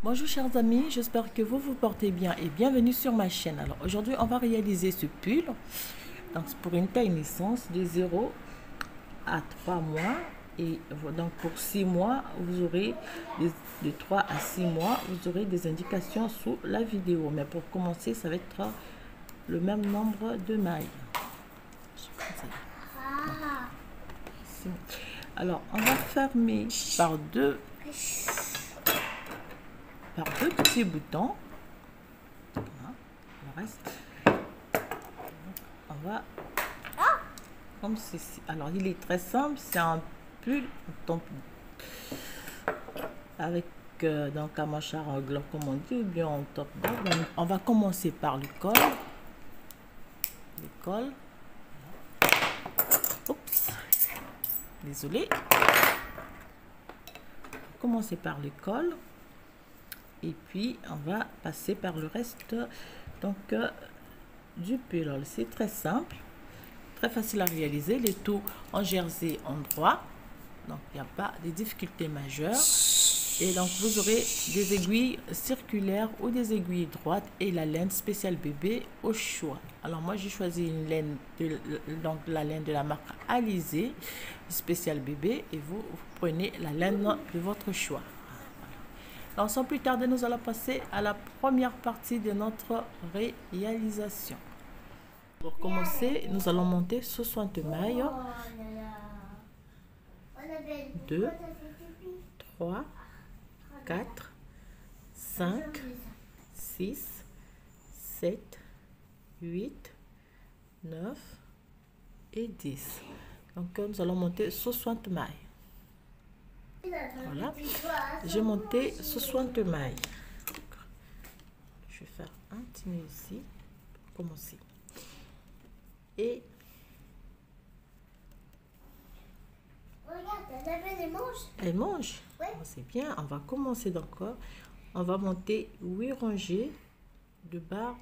Bonjour chers amis, j'espère que vous vous portez bien et bienvenue sur ma chaîne. Alors aujourd'hui on va réaliser ce pull donc pour une taille naissance de 0 à 3 mois et donc pour 6 mois vous aurez de 3 à 6 mois vous aurez des indications sous la vidéo, mais pour commencer ça va être le même nombre de mailles. Alors on va fermer par deux petits boutons. Voilà, le reste on va comme ceci. Alors il est très simple, c'est un pull avec donc un manche à raglan comme on dit, ou bien en top bas. On va commencer par le col. Oups, désolé. Commencer par le col et puis on va passer par le reste donc du pull. C'est très simple, très facile à réaliser, le tout en jersey en droit, donc il n'y a pas de difficultés majeures. Et donc vous aurez des aiguilles circulaires ou des aiguilles droites et la laine spéciale bébé au choix. Alors moi j'ai choisi une laine donc la laine de la marque Alizé spéciale bébé, et vous prenez la laine de votre choix. Alors sans plus tarder, nous allons passer à la première partie de notre réalisation. Pour commencer, nous allons monter 60 mailles. 2, 3, 4, 5, 6, 7, 8, 9 et 10. Donc nous allons monter 60 mailles. Voilà, j'ai monté 60 mailles. Je vais faire un petit nœud ici pour commencer. Et regarde, elle mange. elle mange. Ouais. C'est bien. On va commencer donc. On va monter 8 rangées de barres,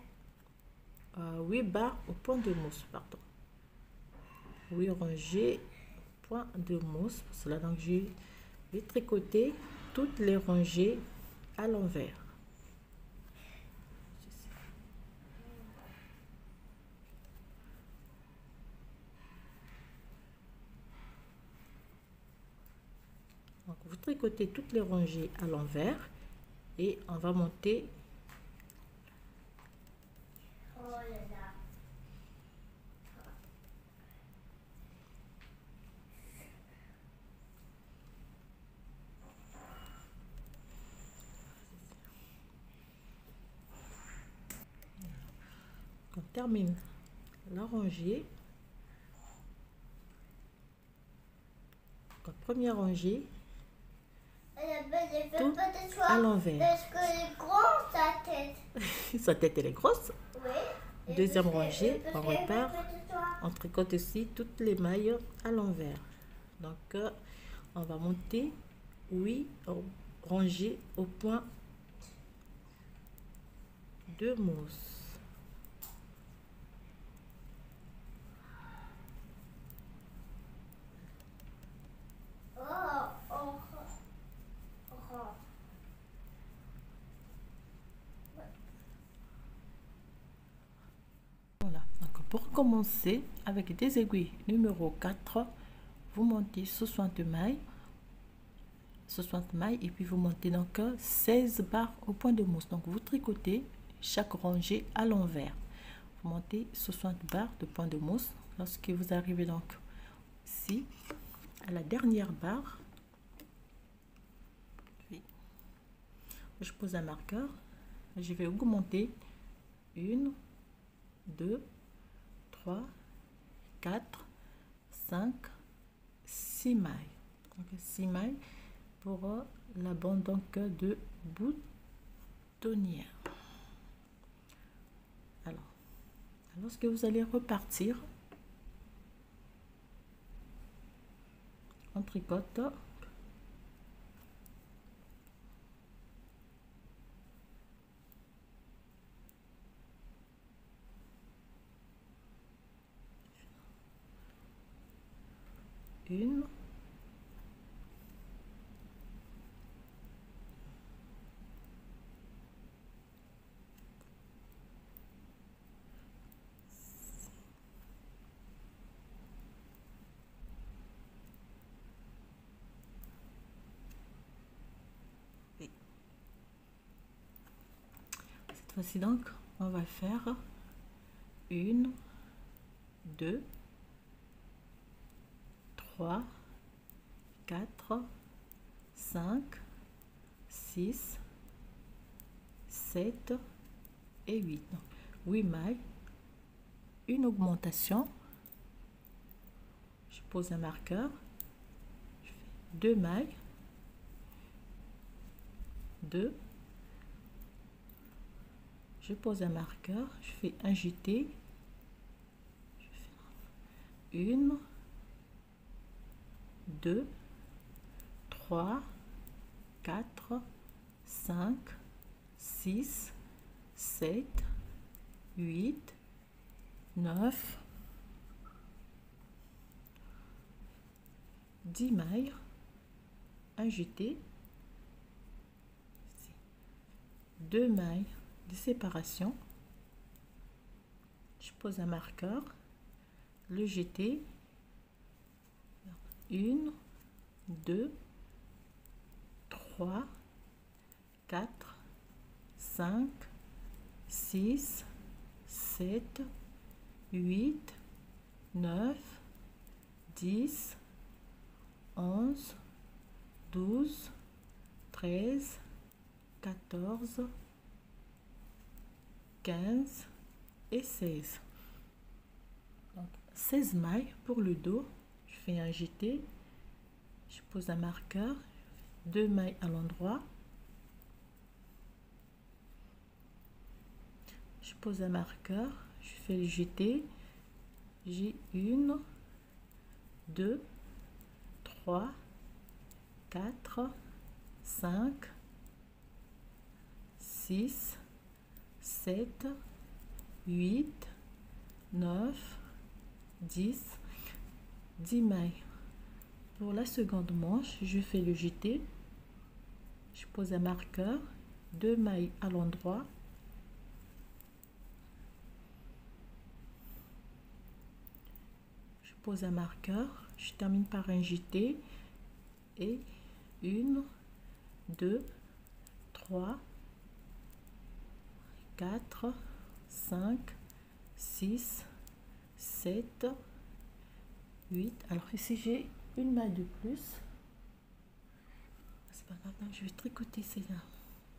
8 barres au point de mousse, pardon. 8 rangées au point de mousse. Pour cela, donc je vais tricoter toutes les rangées à l'envers. Donc vous tricotez toutes les rangées à l'envers et on va monter Oh là là. on termine la rangée. Donc, première rangée Elle tout fait pas de choix. à l'envers. Parce que est grande sa tête. Sa tête elle est grosse. Oui. Et Deuxième parce que- rangée, et parce on qu'elle repart. fait pas de choix. On tricote aussi toutes les mailles à l'envers. Donc on va monter 8 rangées au point de mousse. Oh, oh, oh. Voilà, donc pour commencer, avec des aiguilles numéro 4, vous montez 60 mailles. 60 mailles et puis vous montez donc 16 barres au point de mousse. Donc vous tricotez chaque rangée à l'envers. Vous montez 60 barres de point de mousse. Lorsque vous arrivez donc ici à la dernière barre, je pose un marqueur. Je vais augmenter 1, 2, 3, 4, 5, 6 mailles. Donc 6 mailles pour la bande donc de boutonnière. Alors, lorsque vous allez repartir, on tricote une, fois-ci donc on va faire 1, 2, 3, 4, 5, 6, 7 et 8. Donc, 8 mailles, une augmentation, je pose un marqueur, je fais 2 mailles, 2, je pose un marqueur, je fais un jeté, je fais 1, 2, 3, 4, 5, 6, 7, 8, 9, 10 mailles, un jeté, 2 mailles de séparation, je pose un marqueur, le jeté, 1, 2, 3, 4, 5, 6, 7, 8, 9, 10, 11, 12, 13, 14, 15 et 16. Donc, 16 mailles pour le dos. Je fais un jeté, je pose un marqueur, 2 mailles à l'endroit, je pose un marqueur, je fais le jeté, j'ai 1, 2, 3, 4, 5, 6, 7, 8, 9, 10, 10 mailles. Pour la seconde manche, je fais le jeté, je pose un marqueur, 2 mailles à l'endroit, je pose un marqueur, je termine par un jeté et 1, 2, 3, 4, 5, 6, 7, 8. Alors ici j'ai une maille de plus, c'est pas grave, donc je vais tricoter celle-là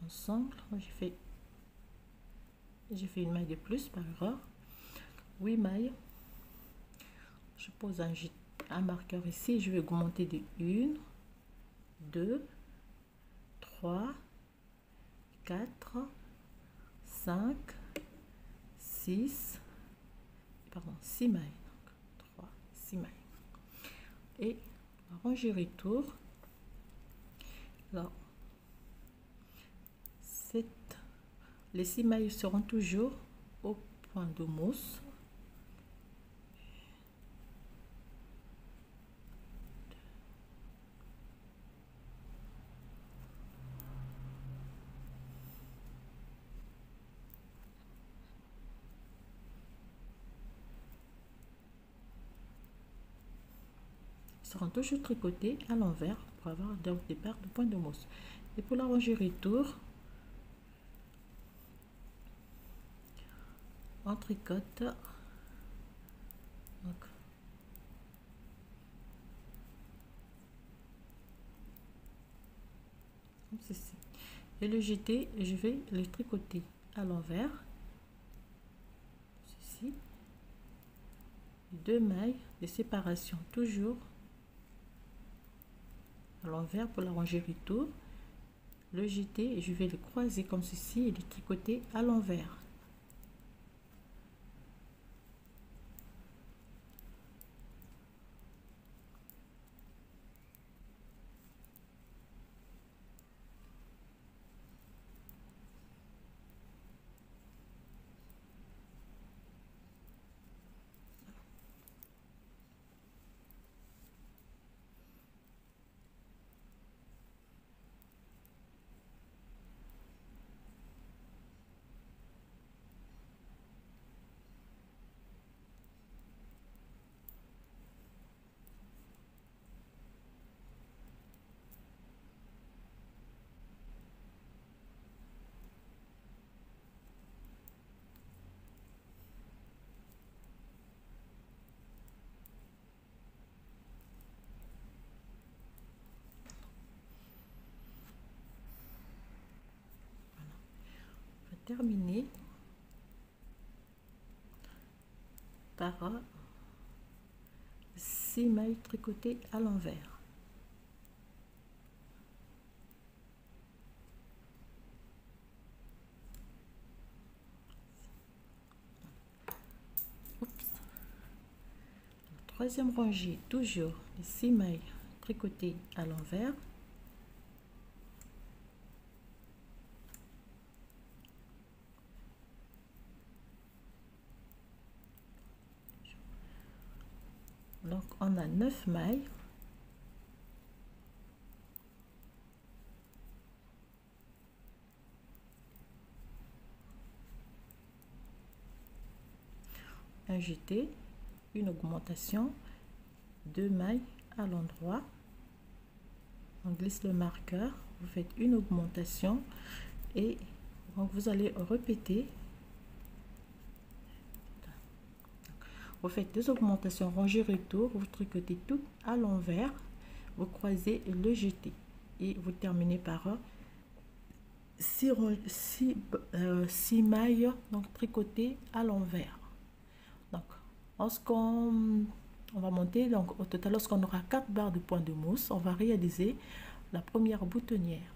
ensemble. J'ai fait une maille de plus par erreur. 8 mailles, je pose un marqueur ici, je vais augmenter de 1, 2, 3, 4, 5, 6, pardon, 6 mailles. Donc, 3, 6 mailles. Et ranger retour. Alors, les 6 mailles seront toujours au point de mousse. Seront toujours tricotés à l'envers pour avoir au départ de point de mousse. Et pour la rangée retour, on tricote donc, comme ceci. Et le jeté, je vais le tricoter à l'envers, ceci, 2 mailles de séparation toujours à l'envers pour la rangée retour. Le jeté, je vais le croiser comme ceci et le tricoter à l'envers. terminer par 6 mailles tricotées à l'envers. Troisième rangée, toujours les 6 mailles tricotées à l'envers. Donc on a 9 mailles. Un jeté, une augmentation, 2 mailles à l'endroit. On glisse le marqueur, vous faites une augmentation et donc vous allez répéter. Vous faites 2 augmentations, rangée retour, vous tricotez tout à l'envers, vous croisez le jeté et vous terminez par 6 mailles donc tricotées à l'envers. Donc lorsqu'on va monter, donc au total, lorsqu'on aura 4 barres de point de mousse, on va réaliser la première boutonnière.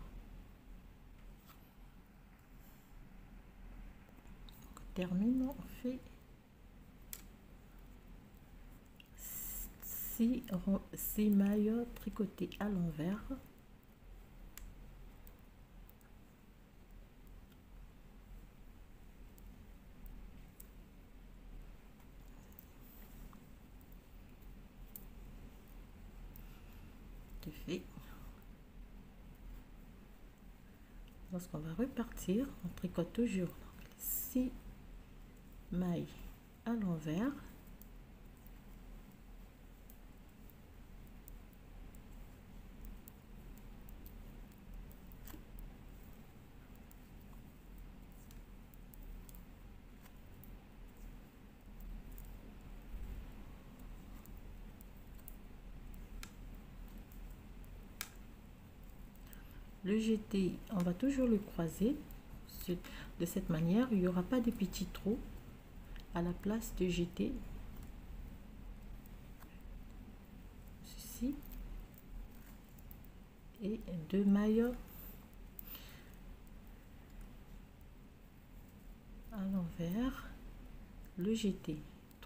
Donc, on termine, on fait 6 mailles tricotées à l'envers. Fait. Lorsqu'on va repartir, on tricote toujours 6 mailles à l'envers. Le jeté, on va toujours le croiser. De cette manière, il n'y aura pas de petits trous à la place de jeté. Ceci. Et 2 mailles à l'envers. Le jeté,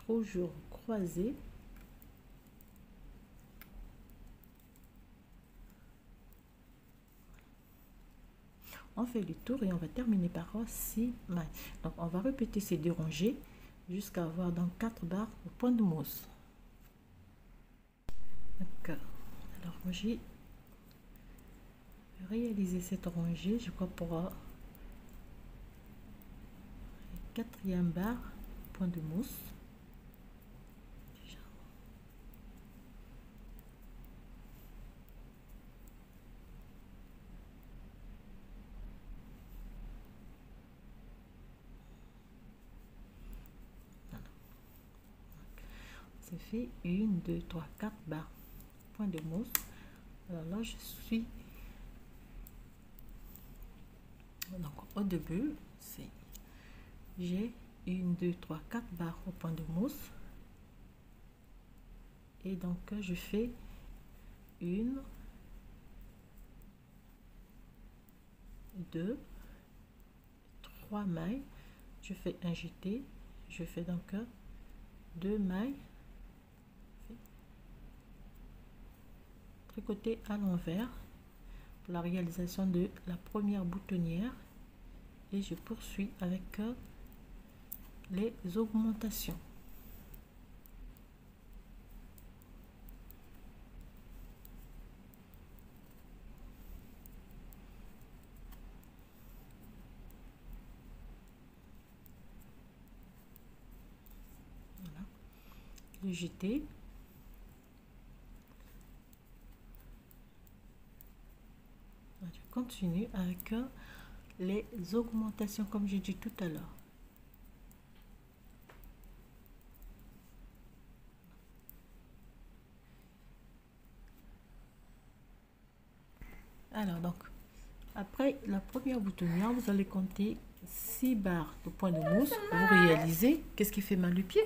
toujours croisé. On fait le tour et on va terminer par 6 mailles. Donc on va répéter ces 2 rangées jusqu'à avoir donc 4 barres au point de mousse. Donc, alors j'ai réalisé cette rangée, je crois, pour la 4e barre point de mousse. C'est fait 1, 2, 3, 4 barres point de mousse. Alors là je suis donc au début, c'est j'ai 1, 2, 3, 4 barres au point de mousse et donc je fais 1, 2, 3 mailles, je fais un jeté, je fais donc 2 mailles tricoter à l'envers pour la réalisation de la première boutonnière et je poursuis avec les augmentations. Voilà. Le jeté. Je continue avec les augmentations comme j'ai dit tout à l'heure. Alors donc après la première boutonnière, vous allez compter 6 barres de point de mousse, vous réalisez, qu'est-ce qui fait mal le pied?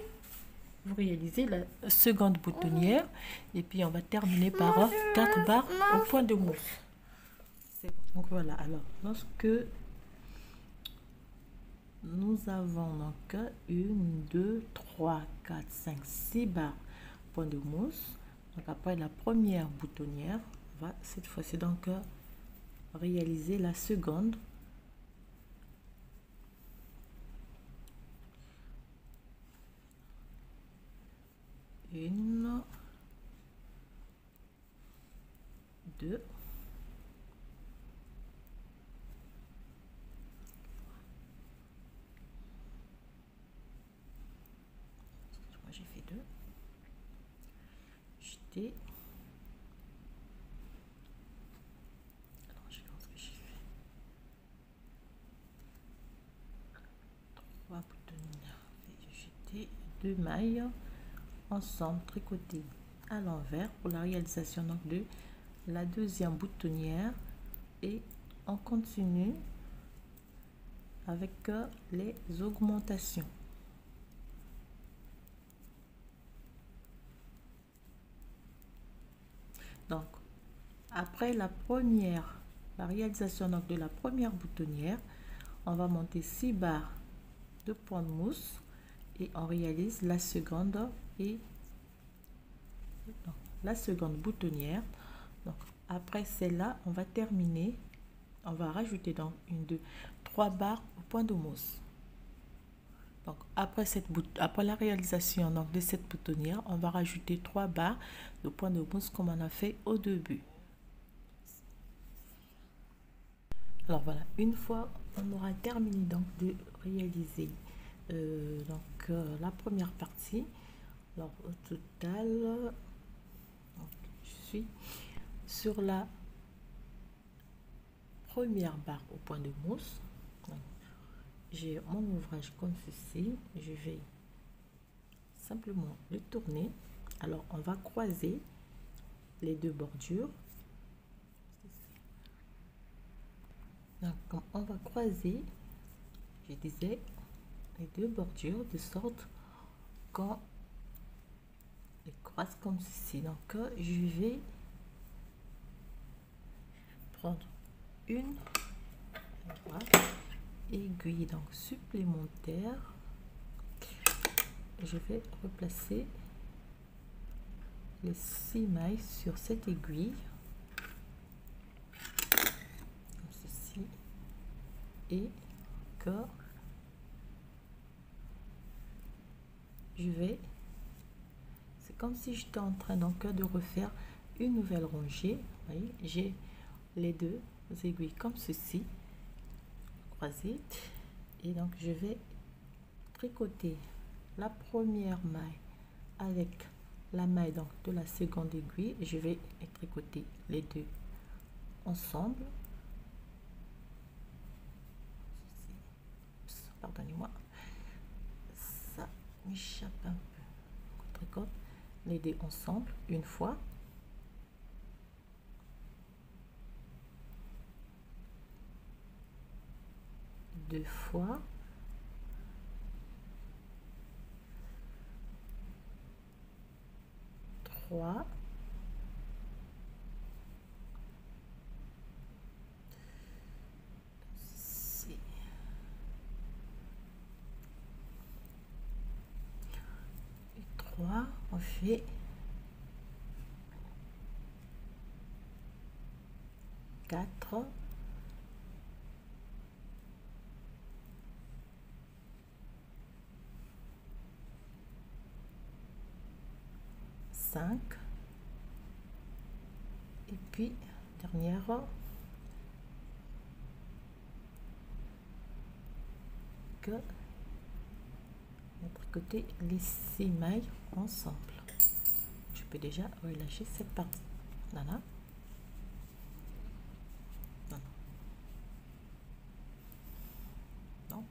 Vous réalisez la seconde boutonnière et puis on va terminer par 4 barres au point de mousse. Donc voilà, alors lorsque nous avons donc 1, 2, 3, 4, 5, 6 barres point de mousse. Donc après la première boutonnière, on va cette fois-ci donc réaliser la seconde. Une, deux, moi j'ai fait 2, jeter. Alors je pense que j'ai fait 3 boutonnières, jeter 2 mailles ensemble tricoter à l'envers pour la réalisation donc de la deuxième boutonnière et on continue avec les augmentations. Donc après la réalisation donc de la première boutonnière, on va monter 6 barres de point de mousse et on réalise la seconde et la seconde boutonnière. Donc après celle-là, on va terminer, on va rajouter donc 1, 2, 3 barres au point de mousse. Donc après la réalisation donc de cette boutonnière, on va rajouter 3 barres de point de mousse comme on a fait au début. Alors voilà, une fois on aura terminé donc de réaliser la première partie, alors au total donc, je suis sur la première barre au point de mousse. J'ai mon ouvrage comme ceci, je vais simplement le tourner. Alors on va croiser les deux bordures. Donc on va croiser, je disais, les deux bordures de sorte qu'on les croise comme ceci. Donc je vais prendre une aiguille donc supplémentaire, je vais replacer les 6 mailles sur cette aiguille comme ceci et que je vais, c'est comme si j'étais en train donc de refaire une nouvelle rangée. Vous voyez, j'ai les deux aiguilles comme ceci croisées et donc je vais tricoter la première maille avec la maille donc de la seconde aiguille et je vais tricoter les deux ensemble. Pardonnez-moi, ça m'échappe un peu. On tricote les deux ensemble une fois, deux fois, trois, six, et trois, on fait 4, 5 et puis dernière que notre côté les 6 mailles ensemble. Je peux déjà relâcher cette partie. Voilà. Non.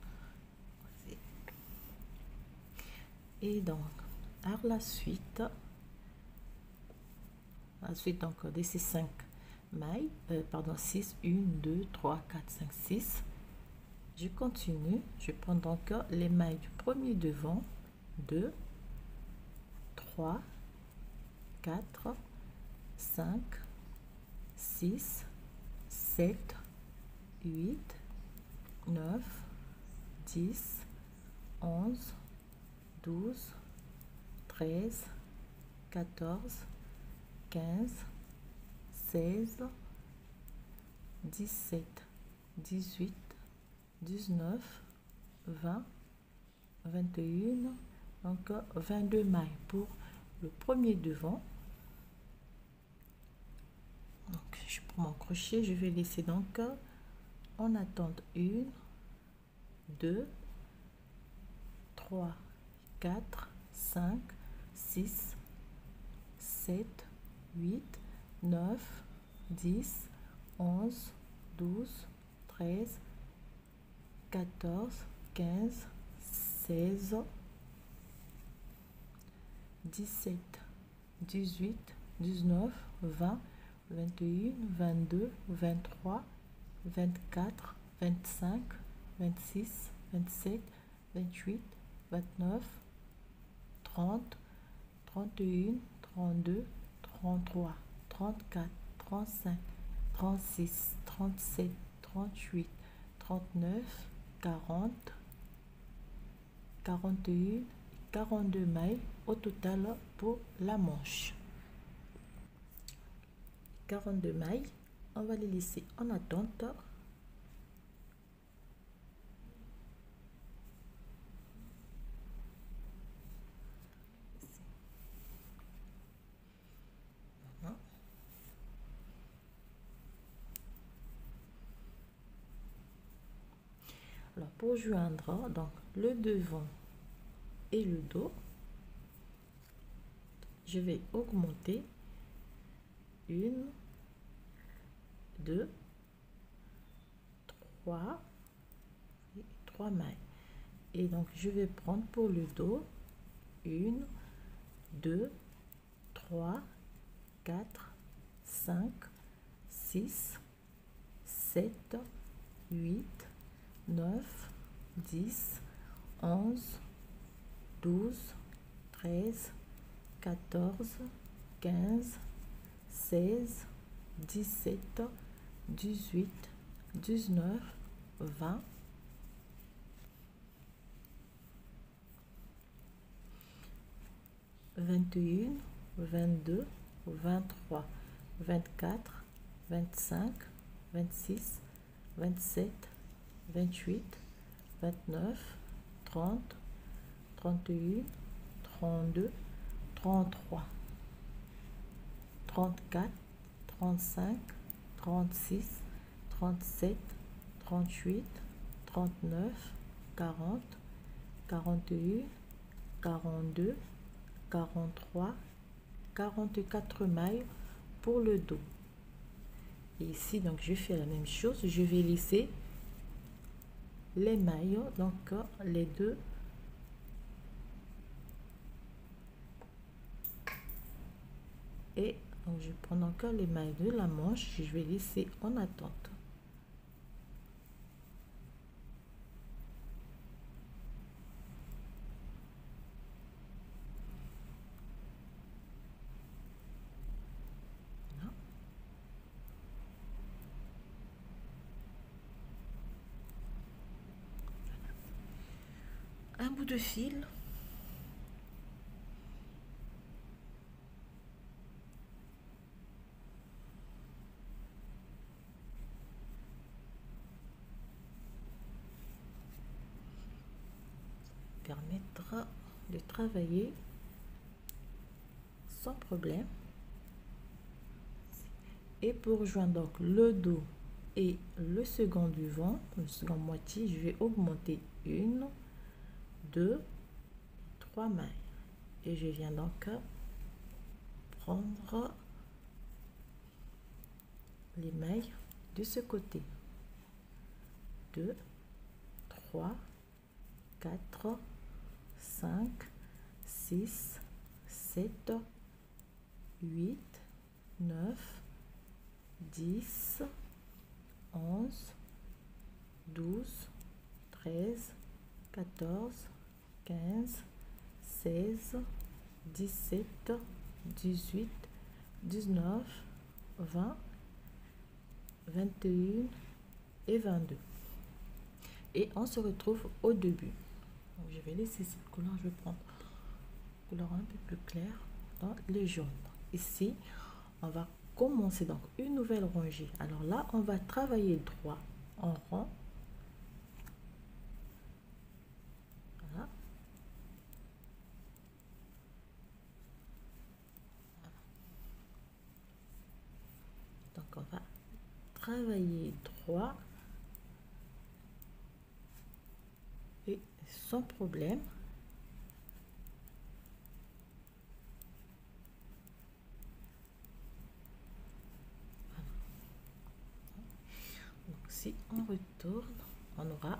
Et donc à la suite donc de ces 5 mailles, pardon, 6, 1, 2, 3, 4, 5, 6, Je continue, je prends donc les mailles du premier devant, 2, 3, 4, 5, 6, 7, 8, 9, 10, 11, 12, 13, 14, 15, 16, 17, 18, 19, 20, 21, donc 22 mailles pour le premier devant. Donc je prends mon crochet, je vais laisser donc en attente 1, 2, 3, 4, 5, 6, 7, 8, 9, 10, 11, 12, 13, 14, 15, 16, 17, 18, 19, 20, 21, 22, 23, 24, 25, 26, 27, 28, 29, 30, 31, 32, 33, 34, 35, 36, 37, 38, 39, 40, 41, 42 mailles au total pour la manche. 42 mailles, on va les laisser en attente. Voilà. Alors pour joindre donc le devant et le dos, je vais augmenter 1, 2, 3 mailles, et donc je vais prendre pour le dos 1, 2, 3, 4, 5, 6, 7, 8, 9, 10, 11, 12, 13, 14, 15, 16, 17, 18, 19, 20, 21, 22, 23, 24, 25, 26, 27, 28, 29, 30, 31, 32, 33, 34, 35, 36, 37, 38, 39, 40, 41, 42, 43, 44 mailles pour le dos. Et ici donc je fais la même chose, je vais laisser les mailles, donc les deux et donc je prends encore les mailles de la manche, je vais laisser en attente. Voilà. Un bout de fil. Permettra de travailler sans problème. Et pour joindre donc le dos et le second du vent, le second moitié, je vais augmenter 1, 2, 3 mailles, et je viens donc prendre les mailles de ce côté. 2, 3, 4, 5, 6, 7, 8, 9, 10, 11, 12, 13, 14, 15, 16, 17, 18, 19, 20, 21 et 22. Et on se retrouve au début. Donc, je vais laisser cette couleur, je vais prendre une couleur un peu plus claire dans les jaunes. Ici, on va commencer donc une nouvelle rangée. Alors là, on va travailler droit en rond. Voilà. Donc on va travailler droit et sans problème. Voilà. Donc si on retourne, on aura